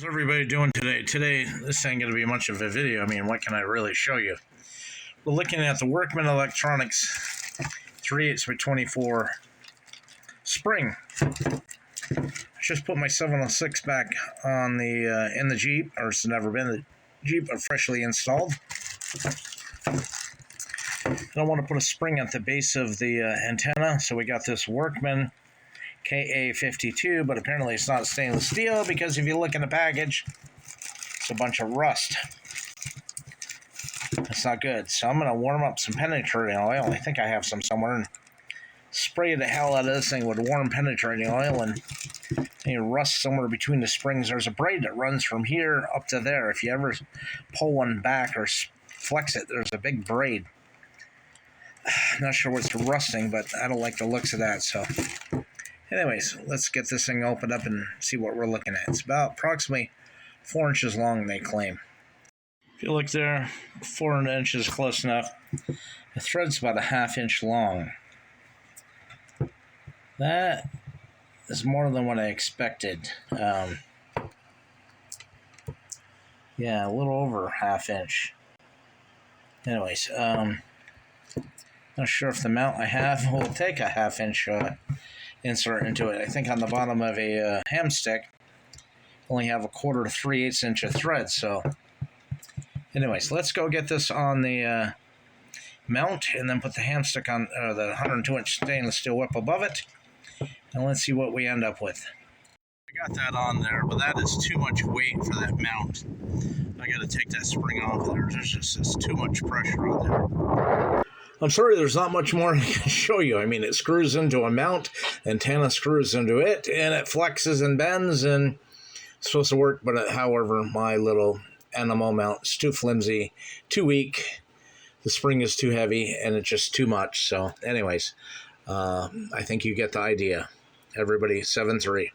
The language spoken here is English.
How's everybody doing today? Today, this ain't going to be much of a video. I mean, what can I really show you? We're looking at the Workman Electronics 3/8 by 24 spring. I just put my 706 back on the in the Jeep, or it's never been the Jeep, but freshly installed. I don't want to put a spring at the base of the antenna, so we got this Workman KA-52, but apparently it's not stainless steel because if you look in the package, it's a bunch of rust. That's not good. So I'm going to warm up some penetrating oil. I think I have some somewhere, and spray the hell out of this thing with warm penetrating oil and any rust somewhere between the springs. There's a braid that runs from here up to there. If you ever pull one back or flex it, there's a big braid. Not sure what's rusting, but I don't like the looks of that, so... Anyways, let's get this thing opened up and see what we're looking at. It's about approximately 4 inches long, they claim. If you look there, 4 inches close enough. The thread's about a 1/2 inch long. That is more than what I expected. Yeah, a little over 1/2 inch. Anyways, not sure if the mount I have will take a 1/2 inch insert into it. I think on the bottom of a hamstick, only have 1/4 to 3/8 inch of thread. So, anyways, let's go get this on the mount, and then put the hamstick on the 102 inch stainless steel whip above it, and let's see what we end up with. I got that on there, but that is too much weight for that mount. I got to take that spring off there. There's too much pressure on there. I'm sorry, there's not much more I can show you. I mean, it screws into a mount, antenna screws into it, and it flexes and bends, and it's supposed to work. But however, my little animal mount is too flimsy, too weak. The spring is too heavy, and it's just too much. So anyways, I think you get the idea. Everybody, 7-3.